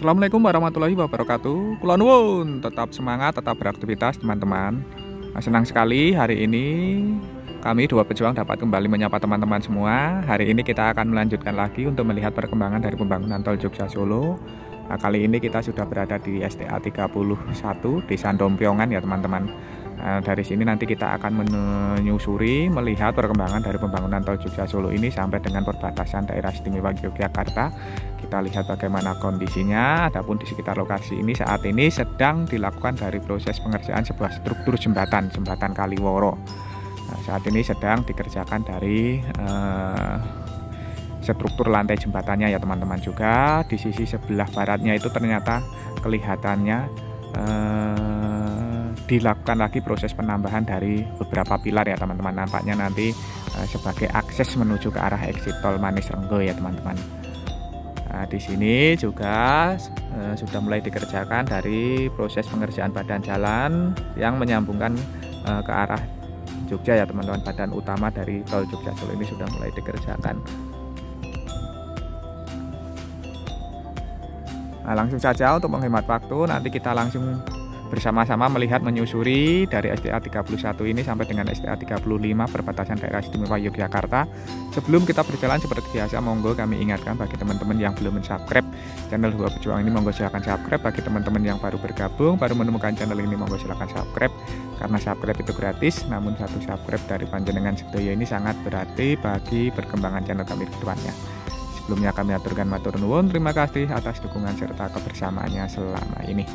Assalamualaikum warahmatullahi wabarakatuh. Kula nuwun, tetap semangat, tetap beraktivitas teman-teman. Senang sekali hari ini kami dua pejuang dapat kembali menyapa teman-teman semua. Hari ini kita akan melanjutkan lagi untuk melihat perkembangan dari pembangunan tol Jogja Solo. Nah, kali ini kita sudah berada di STA 31 Desa Dompiongan ya teman-teman. Dari sini nanti kita akan menyusuri melihat perkembangan dari pembangunan tol Jogja Solo ini sampai dengan perbatasan daerah istimewa Yogyakarta. Kita lihat bagaimana kondisinya. Adapun di sekitar lokasi ini saat ini sedang dilakukan dari proses pengerjaan sebuah struktur jembatan Kaliworo. Nah, saat ini sedang dikerjakan dari struktur lantai jembatannya ya teman-teman. Juga di sisi sebelah baratnya itu ternyata kelihatannya dilakukan lagi proses penambahan dari beberapa pilar ya teman-teman. Nampaknya nanti sebagai akses menuju ke arah exit tol Manis Renggo ya teman-teman. Nah, di sini juga sudah mulai dikerjakan dari proses pengerjaan badan jalan yang menyambungkan ke arah Jogja ya teman-teman. Badan utama dari tol Jogja Solo ini sudah mulai dikerjakan. Nah, langsung saja untuk menghemat waktu, nanti kita langsung bersama-sama melihat menyusuri dari STA 31 ini sampai dengan STA 35 perbatasan daerah istimewa Yogyakarta. Sebelum kita berjalan seperti biasa, monggo kami ingatkan bagi teman-teman yang belum subscribe channel Dua Pejuang ini, monggo silahkan subscribe. Bagi teman-teman yang baru bergabung, baru menemukan channel ini, monggo silahkan subscribe. Karena subscribe itu gratis, namun satu subscribe dari panjenengan sedaya ini sangat berarti bagi perkembangan channel kami ke depannya. Sebelumnya kami aturkan matur nuwun, terima kasih atas dukungan serta kebersamaannya selama ini.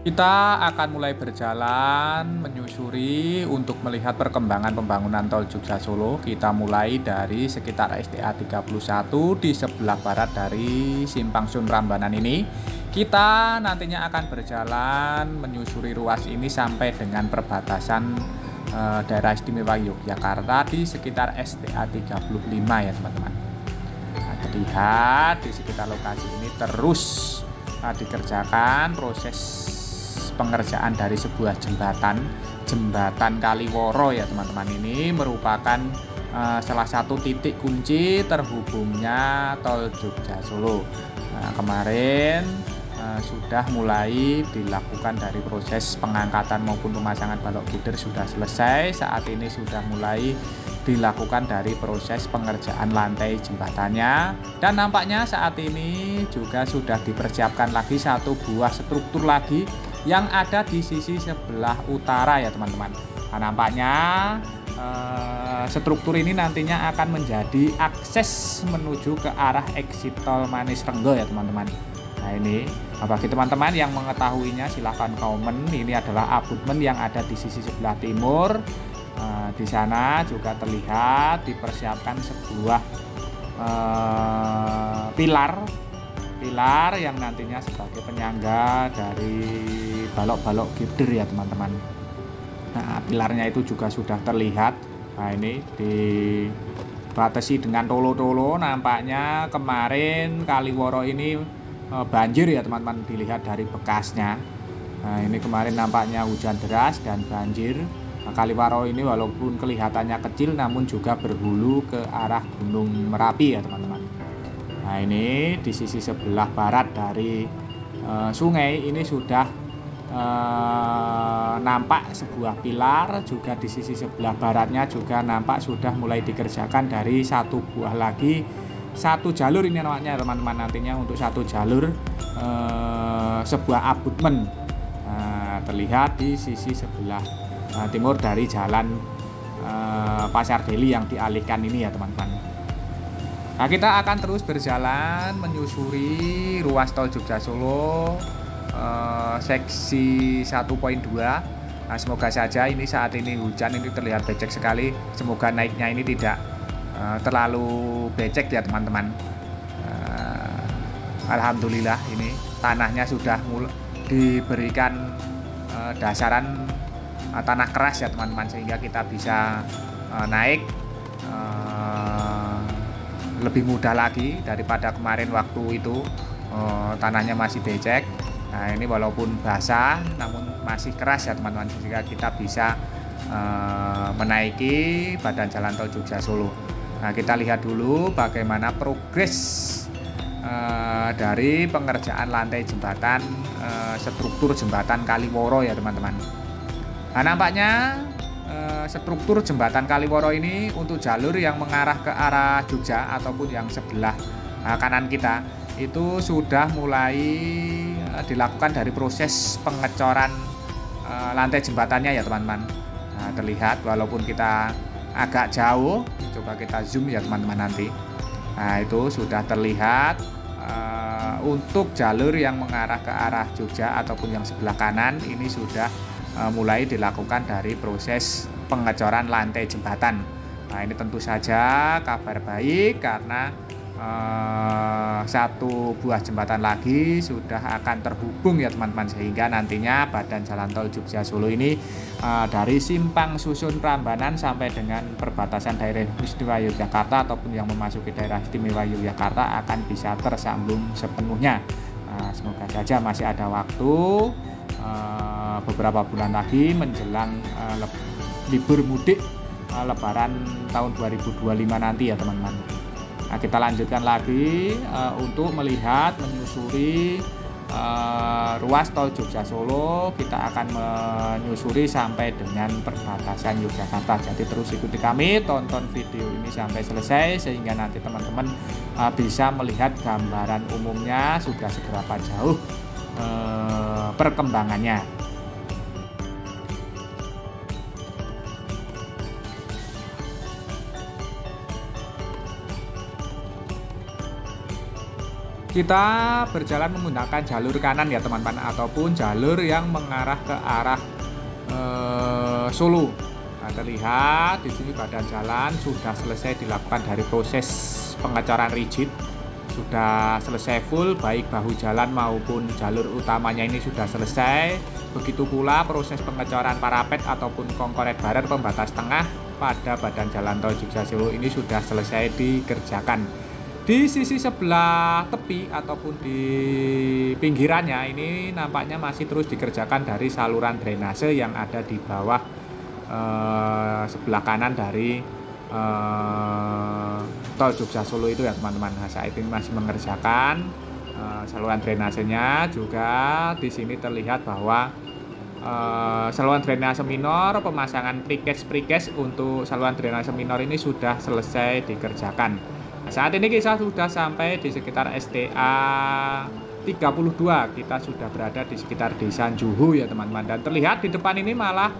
Kita akan mulai berjalan menyusuri untuk melihat perkembangan pembangunan tol Jogja Solo. Kita mulai dari sekitar STA 31 di sebelah barat dari Simpang Sun Rambanan ini. Kita nantinya akan berjalan menyusuri ruas ini sampai dengan perbatasan daerah istimewa Yogyakarta di sekitar STA 35 ya teman-teman. Nah, terlihat di sekitar lokasi ini terus dikerjakan proses pengerjaan dari sebuah jembatan Kaliworo ya teman-teman. Ini merupakan salah satu titik kunci terhubungnya tol Jogja Solo. Nah, kemarin sudah mulai dilakukan dari proses pengangkatan maupun pemasangan balok gider sudah selesai. Saat ini sudah mulai dilakukan dari proses pengerjaan lantai jembatannya, dan nampaknya saat ini juga sudah dipersiapkan lagi satu buah struktur lagi yang ada di sisi sebelah utara ya teman-teman. Nah, nampaknya struktur ini nantinya akan menjadi akses menuju ke arah exit tol Manis Renggo ya teman-teman. Nah, ini bagi teman-teman yang mengetahuinya silahkan komen. Ini adalah abutmen yang ada di sisi sebelah timur. Di sana juga terlihat dipersiapkan sebuah pilar yang nantinya sebagai penyangga dari balok-balok girder ya teman-teman. Nah, pilarnya itu juga sudah terlihat. Nah, ini dibatasi dengan tolo-tolo. Nampaknya kemarin Kaliworo ini banjir ya teman-teman, dilihat dari bekasnya. Nah, ini kemarin nampaknya hujan deras dan banjir. Nah, Kaliworo ini walaupun kelihatannya kecil namun juga berhulu ke arah Gunung Merapi ya teman-teman. Nah, ini di sisi sebelah barat dari sungai ini sudah nampak sebuah pilar. Juga di sisi sebelah baratnya juga nampak sudah mulai dikerjakan dari satu buah lagi, satu jalur ini namanya teman-teman, nantinya untuk satu jalur sebuah abutmen terlihat di sisi sebelah timur dari jalan Pasar Deli yang dialihkan ini ya teman-teman. Nah, kita akan terus berjalan menyusuri ruas tol Jogja Solo seksi 1.2. Nah, semoga saja ini saat ini hujan ini terlihat becek sekali. Semoga naiknya ini tidak terlalu becek ya teman-teman. Alhamdulillah ini tanahnya sudah diberikan dasaran tanah keras ya teman-teman, sehingga kita bisa naik lebih mudah lagi daripada kemarin waktu itu tanahnya masih becek. Nah, ini walaupun basah namun masih keras ya teman-teman, sehingga kita bisa menaiki badan jalan tol Jogja Solo. Nah, kita lihat dulu bagaimana progres dari pengerjaan lantai jembatan, struktur jembatan Kaliworo ya teman-teman. Nah, nampaknya struktur jembatan Kaliworo ini untuk jalur yang mengarah ke arah Jogja ataupun yang sebelah kanan kita itu sudah mulai dilakukan dari proses pengecoran lantai jembatannya ya teman-teman. Nah, terlihat walaupun kita agak jauh, coba kita zoom ya teman-teman nanti. Nah, itu sudah terlihat untuk jalur yang mengarah ke arah Jogja ataupun yang sebelah kanan ini sudah mulai dilakukan dari proses pengecoran lantai jembatan. Nah, ini tentu saja kabar baik karena satu buah jembatan lagi sudah akan terhubung ya teman-teman, sehingga nantinya badan jalan tol Jogja Solo ini dari simpang susun Prambanan sampai dengan perbatasan daerah istimewa Yogyakarta ataupun yang memasuki daerah istimewa Yogyakarta akan bisa tersambung sepenuhnya. Semoga saja masih ada waktu beberapa bulan lagi menjelang libur mudik Lebaran tahun 2025 nanti ya teman-teman. Nah, kita lanjutkan lagi untuk melihat menyusuri ruas tol Jogja Solo. Kita akan menyusuri sampai dengan perbatasan Yogyakarta. Jadi terus ikuti kami, tonton video ini sampai selesai sehingga nanti teman-teman bisa melihat gambaran umumnya sudah seberapa jauh perkembangannya. Kita berjalan menggunakan jalur kanan ya teman-teman, ataupun jalur yang mengarah ke arah Solo. Nah, terlihat di sini badan jalan sudah selesai dilakukan dari proses pengecoran rigid, sudah selesai full, baik bahu jalan maupun jalur utamanya ini sudah selesai. Begitu pula proses pengecoran parapet ataupun kongkoret barer pembatas tengah pada badan jalan tol Jogja Solo ini sudah selesai dikerjakan. Di sisi sebelah tepi ataupun di pinggirannya ini nampaknya masih terus dikerjakan dari saluran drainase yang ada di bawah sebelah kanan dari tol Jogja Solo itu ya teman-teman. Nah, saat ini masih mengerjakan saluran drainasenya. Juga di sini terlihat bahwa saluran drainase minor, pemasangan prekes untuk saluran drainase minor ini sudah selesai dikerjakan. Nah, saat ini kita sudah sampai di sekitar STA 32. Kita sudah berada di sekitar Desa Juhu ya teman-teman. Dan terlihat di depan ini malah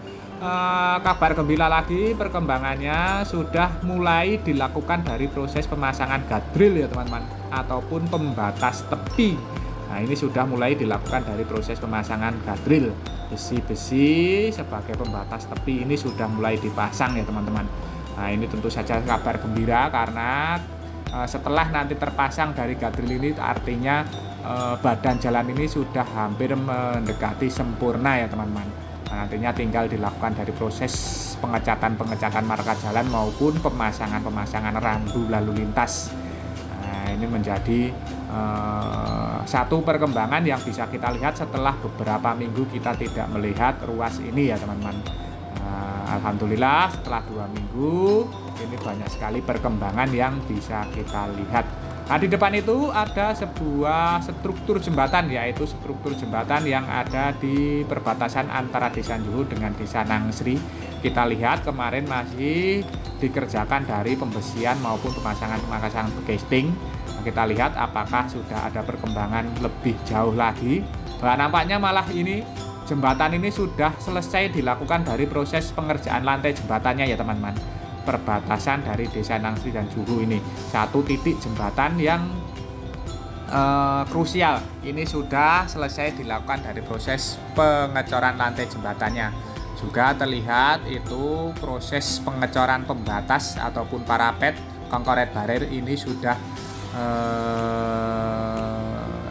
kabar gembira lagi, perkembangannya sudah mulai dilakukan dari proses pemasangan guardrail ya teman-teman, ataupun pembatas tepi. Nah, ini sudah mulai dilakukan dari proses pemasangan guardrail. Besi-besi sebagai pembatas tepi ini sudah mulai dipasang ya teman-teman. Nah, ini tentu saja kabar gembira karena setelah nanti terpasang dari guardrail ini artinya badan jalan ini sudah hampir mendekati sempurna ya teman-teman. Nah, nantinya tinggal dilakukan dari proses pengecatan marka jalan maupun pemasangan rambu lalu lintas. Nah, ini menjadi satu perkembangan yang bisa kita lihat setelah beberapa minggu kita tidak melihat ruas ini ya teman-teman. Alhamdulillah setelah 2 minggu ini banyak sekali perkembangan yang bisa kita lihat. Nah, di depan itu ada sebuah struktur jembatan, yaitu struktur jembatan yang ada di perbatasan antara Desa Juhu dengan Desa Nangsri. Kita lihat kemarin masih dikerjakan dari pembesian maupun pemasangan casing. Nah, kita lihat apakah sudah ada perkembangan lebih jauh lagi. Nah, nampaknya malah ini jembatan ini sudah selesai dilakukan dari proses pengerjaan lantai jembatannya ya teman-teman. Perbatasan dari Desa Nangsri dan Juhu ini satu titik jembatan yang krusial ini sudah selesai dilakukan dari proses pengecoran lantai jembatannya. Juga terlihat itu proses pengecoran pembatas ataupun parapet kongkoret barer ini sudah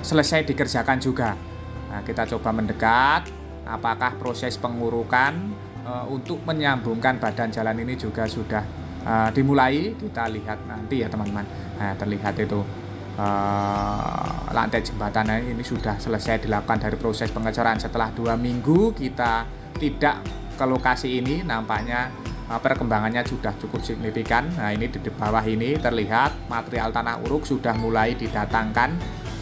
selesai dikerjakan juga. Nah, kita coba mendekat, apakah proses pengurukan untuk menyambungkan badan jalan ini juga sudah dimulai. Kita lihat nanti ya teman-teman. Nah, terlihat itu lantai jembatan ini sudah selesai dilakukan dari proses pengecoran. Setelah 2 minggu kita tidak ke lokasi ini, nampaknya perkembangannya sudah cukup signifikan. Nah, ini di bawah ini terlihat material tanah uruk sudah mulai didatangkan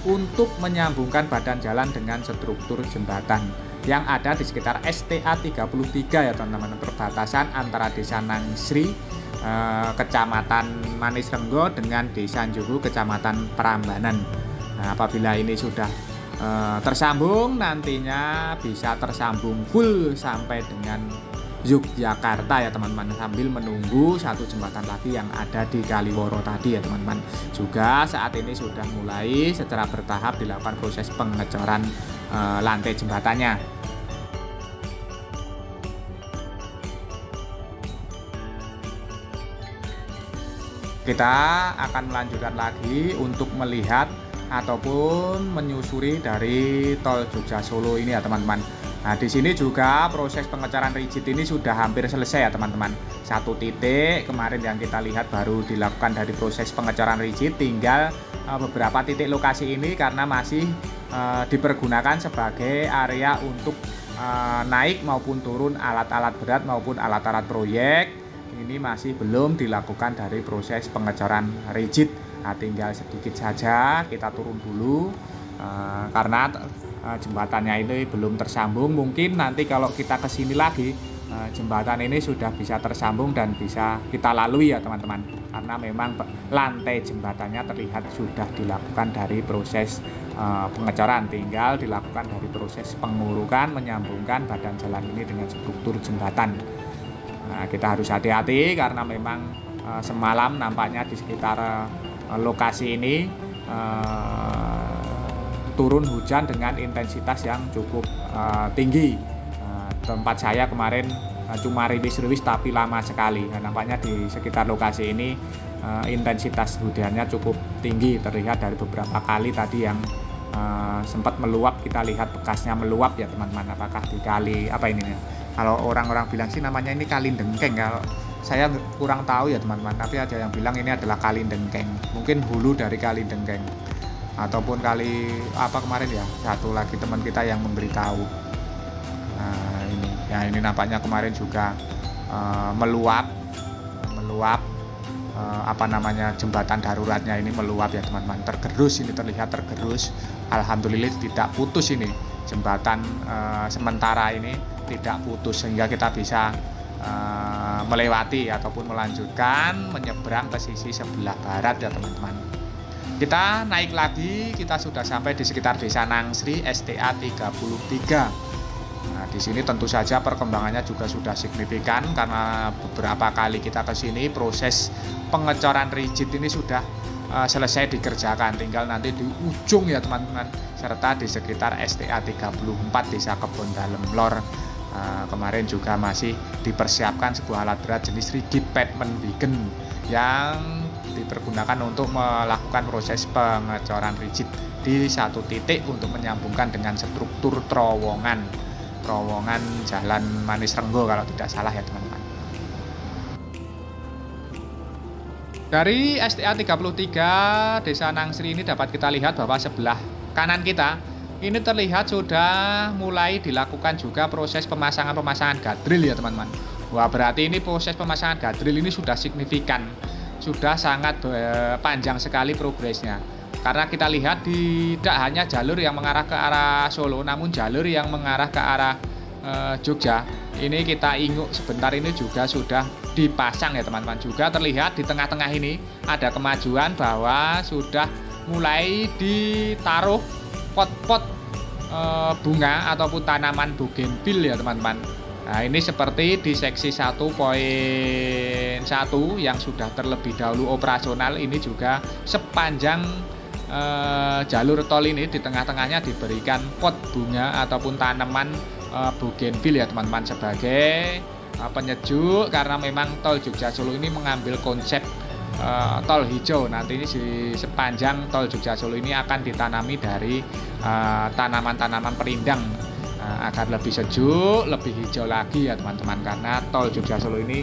untuk menyambungkan badan jalan dengan struktur jembatan yang ada di sekitar STA 33 ya teman-teman, perbatasan antara Desa Nangsri Kecamatan Manis Renggo dengan Desa Juhu Kecamatan Prambanan. Nah, apabila ini sudah tersambung, nantinya bisa tersambung full sampai dengan Yogyakarta ya teman-teman, sambil menunggu satu jembatan lagi yang ada di Kaliworo tadi ya teman-teman. Juga saat ini sudah mulai secara bertahap dilakukan proses pengecoran lantai jembatannya. Kita akan melanjutkan lagi untuk melihat ataupun menyusuri dari tol Jogja Solo ini ya teman-teman. Nah, di sini juga proses pengecoran rigid ini sudah hampir selesai ya teman-teman. Satu titik kemarin yang kita lihat baru dilakukan dari proses pengecoran rigid, tinggal beberapa titik lokasi ini karena masih dipergunakan sebagai area untuk naik maupun turun alat-alat berat maupun alat-alat proyek. Ini masih belum dilakukan dari proses pengecoran rigid. Nah, tinggal sedikit saja kita turun dulu karena jembatannya ini belum tersambung. Mungkin nanti kalau kita kesini lagi jembatan ini sudah bisa tersambung dan bisa kita lalui ya teman-teman, karena memang lantai jembatannya terlihat sudah dilakukan dari proses pengecoran, tinggal dilakukan dari proses pengurukan menyambungkan badan jalan ini dengan struktur jembatan. Nah, kita harus hati-hati karena memang semalam nampaknya di sekitar lokasi ini turun hujan dengan intensitas yang cukup tinggi. Tempat saya kemarin cuma riwis-riwis tapi lama sekali. Nah, nampaknya di sekitar lokasi ini intensitas hujannya cukup tinggi, terlihat dari beberapa kali tadi yang sempat meluap. Kita lihat bekasnya meluap ya teman-teman. Apakah di kali apa ini ya? Kalau orang-orang bilang sih namanya ini Kali Dengkeng, kalau saya kurang tahu ya teman-teman, tapi ada yang bilang ini adalah Kali Dengkeng, mungkin hulu dari Kali Dengkeng ataupun kali apa kemarin ya, satu lagi teman kita yang memberitahu. Nah, ini nampaknya kemarin juga meluap apa namanya, jembatan daruratnya ini meluap ya teman-teman, tergerus, ini terlihat tergerus. Alhamdulillah tidak putus ini jembatan sementara ini tidak putus, sehingga kita bisa melewati ataupun melanjutkan menyeberang ke sisi sebelah barat ya teman-teman. Kita naik lagi, kita sudah sampai di sekitar Desa Nangsri STA 33. Nah, di sini tentu saja perkembangannya juga sudah signifikan karena beberapa kali kita ke sini proses pengecoran rigid ini sudah selesai dikerjakan, tinggal nanti di ujung ya teman-teman, serta di sekitar STA 34 Desa Kebon Dalem Lor. Kemarin juga masih dipersiapkan sebuah alat berat jenis rigid pavement wagon yang dipergunakan untuk melakukan proses pengecoran rigid di satu titik untuk menyambungkan dengan struktur terowongan Jalan Manis Renggo kalau tidak salah ya teman-teman. Dari STA 33 Desa Nangsri ini dapat kita lihat bahwa sebelah kanan kita ini terlihat sudah mulai dilakukan juga proses pemasangan gadril ya teman-teman. Wah, berarti ini proses pemasangan gadril ini sudah signifikan, sudah sangat panjang sekali progresnya. Karena kita lihat tidak hanya jalur yang mengarah ke arah Solo, namun jalur yang mengarah ke arah Jogja ini kita inguk sebentar ini juga sudah dipasang ya teman-teman. Juga terlihat di tengah-tengah ini ada kemajuan bahwa sudah mulai ditaruh pot-pot bunga ataupun tanaman bougainville ya teman-teman. Nah, ini seperti di seksi 1.1 yang sudah terlebih dahulu operasional, ini juga sepanjang jalur tol ini di tengah-tengahnya diberikan pot bunga ataupun tanaman bougainville ya teman-teman, sebagai penyejuk, karena memang tol Jogja Solo ini mengambil konsep tol hijau. Nanti ini di sepanjang tol Jogja Solo ini akan ditanami dari tanaman-tanaman perindang agar lebih sejuk, lebih hijau lagi ya teman-teman, karena tol Jogja Solo ini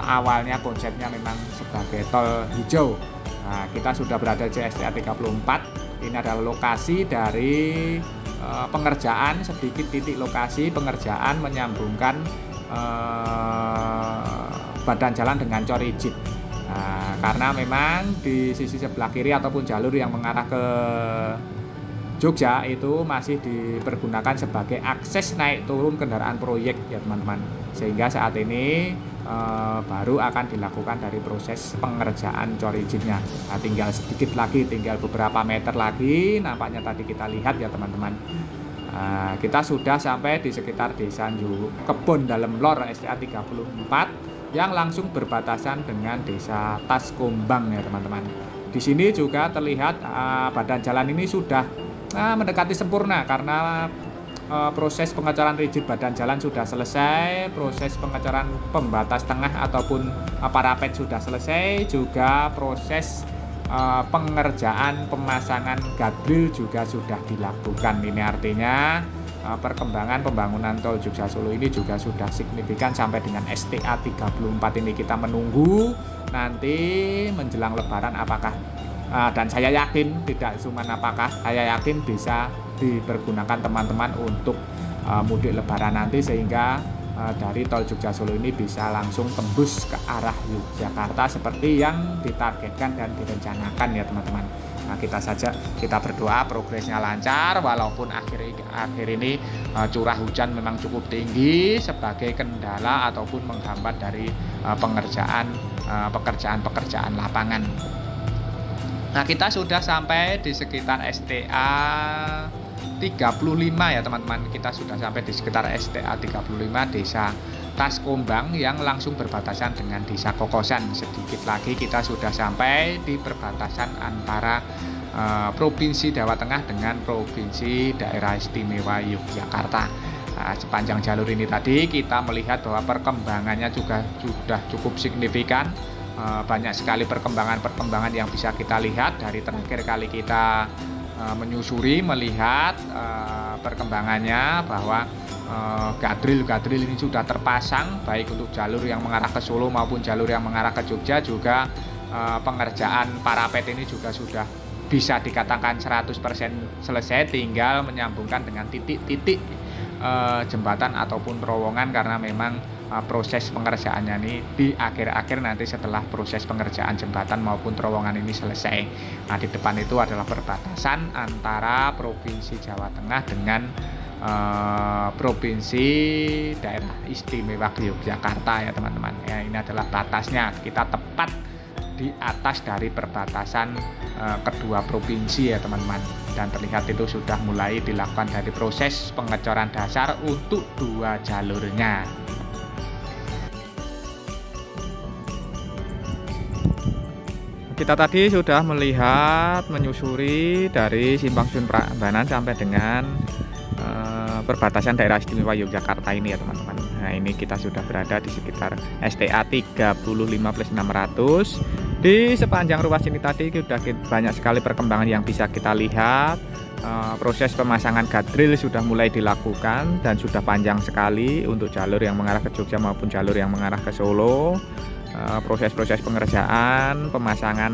awalnya konsepnya memang sebagai tol hijau. Nah, kita sudah berada di STA 34. Ini adalah lokasi dari pengerjaan, sedikit titik lokasi pengerjaan menyambungkan badan jalan dengan cor rigid. Nah, karena memang di sisi sebelah kiri ataupun jalur yang mengarah ke Jogja itu masih dipergunakan sebagai akses naik turun kendaraan proyek ya teman-teman, sehingga saat ini baru akan dilakukan dari proses pengerjaan cor rigidnya. Nah, tinggal sedikit lagi, tinggal beberapa meter lagi, nampaknya tadi kita lihat ya teman-teman. Kita sudah sampai di sekitar desa Kebon Dalem Lor STA 34 yang langsung berbatasan dengan desa Taskombang ya teman-teman. Di sini juga terlihat badan jalan ini sudah mendekati sempurna karena proses pengecoran rigid badan jalan sudah selesai, proses pengecoran pembatas tengah ataupun parapet sudah selesai, juga proses pengerjaan pemasangan guardrail juga sudah dilakukan. Ini artinya perkembangan pembangunan tol Jogja Solo ini juga sudah signifikan sampai dengan STA 34 ini. Kita menunggu nanti menjelang Lebaran apakah dan saya yakin tidak cuma apakah, saya yakin bisa dipergunakan teman-teman untuk mudik Lebaran nanti, sehingga dari tol Jogja Solo ini bisa langsung tembus ke arah Yogyakarta seperti yang ditargetkan dan direncanakan ya teman-teman. Nah, kita berdoa progresnya lancar, walaupun akhir ini curah hujan memang cukup tinggi sebagai kendala ataupun menghambat dari pekerjaan lapangan. Nah, kita sudah sampai di sekitar STA 35 ya teman-teman. Kita sudah sampai di sekitar STA 35 desa Taskombang yang langsung berbatasan dengan desa Kokosan. Sedikit lagi kita sudah sampai di perbatasan antara Provinsi Jawa Tengah dengan Provinsi Daerah Istimewa Yogyakarta. Nah, sepanjang jalur ini tadi kita melihat bahwa perkembangannya juga sudah cukup signifikan. Banyak sekali perkembangan yang bisa kita lihat dari terakhir kali kita menyusuri melihat perkembangannya bahwa guardrail ini sudah terpasang baik untuk jalur yang mengarah ke Solo maupun jalur yang mengarah ke Jogja. Juga pengerjaan parapet ini juga sudah bisa dikatakan 100% selesai, tinggal menyambungkan dengan titik-titik jembatan ataupun terowongan, karena memang proses pengerjaannya ini di akhir-akhir nanti setelah proses pengerjaan jembatan maupun terowongan ini selesai. Nah, di depan itu adalah perbatasan antara Provinsi Jawa Tengah dengan Provinsi Daerah Istimewa Yogyakarta ya teman-teman. Ya, ini adalah batasnya. Kita tepat di atas dari perbatasan kedua provinsi ya teman-teman. Dan terlihat itu sudah mulai dilakukan dari proses pengecoran dasar untuk dua jalurnya. Kita tadi sudah melihat menyusuri dari Simpang Susun Prambanan sampai dengan perbatasan daerah istimewa Yogyakarta ini ya teman-teman. Nah, ini kita sudah berada di sekitar STA 35+600. Di sepanjang ruas ini tadi sudah banyak sekali perkembangan yang bisa kita lihat. Proses pemasangan guardrail sudah mulai dilakukan dan sudah panjang sekali untuk jalur yang mengarah ke Jogja maupun jalur yang mengarah ke Solo. Proses-proses pengerjaan pemasangan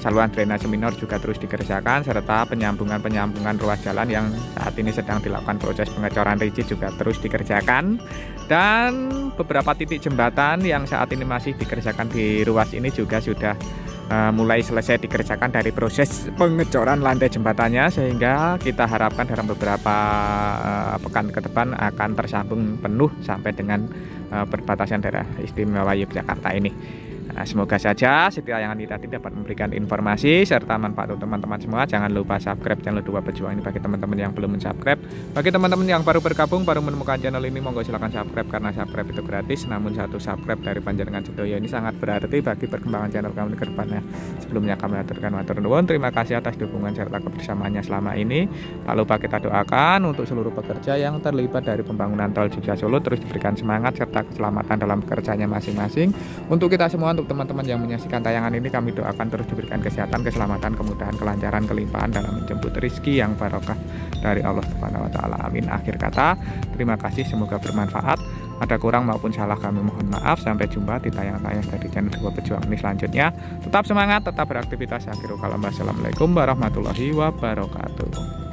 saluran drainase minor juga terus dikerjakan, serta penyambungan ruas jalan yang saat ini sedang dilakukan proses pengecoran rigid juga terus dikerjakan, dan beberapa titik jembatan yang saat ini masih dikerjakan di ruas ini juga sudah mulai selesai dikerjakan dari proses pengecoran lantai jembatannya, sehingga kita harapkan dalam beberapa pekan ke depan akan tersambung penuh sampai dengan perbatasan daerah istimewa Yogyakarta ini. Nah, semoga saja setiap tayangan ini tadi dapat memberikan informasi serta manfaat untuk teman-teman semua. Jangan lupa subscribe channel Dua Pejuang ini bagi teman-teman yang belum subscribe. Bagi teman-teman yang baru bergabung, baru menemukan channel ini, monggo silahkan subscribe, karena subscribe itu gratis. Namun satu subscribe dari panjenengan sedaya ini sangat berarti bagi perkembangan channel kami ke depannya. Sebelumnya kami aturkan matur nuwun, terima kasih atas dukungan serta kebersamaannya selama ini. Tak lupa kita doakan untuk seluruh pekerja yang terlibat dari pembangunan tol Jogja Solo terus diberikan semangat serta keselamatan dalam pekerjaannya masing-masing. Untuk kita semua, untuk teman-teman yang menyaksikan tayangan ini, kami doakan terus diberikan kesehatan, keselamatan, kemudahan, kelancaran, kelimpahan dalam menjemput rezeki yang barokah dari Allah Subhanahu wa taala. Amin. Akhir kata, terima kasih, semoga bermanfaat. Ada kurang maupun salah kami mohon maaf. Sampai jumpa di tayang-tayang dari channel Dewa Pejuang ini selanjutnya. Tetap semangat, tetap beraktivitas. Akhirul kalam. Wassalamualaikum warahmatullahi wabarakatuh.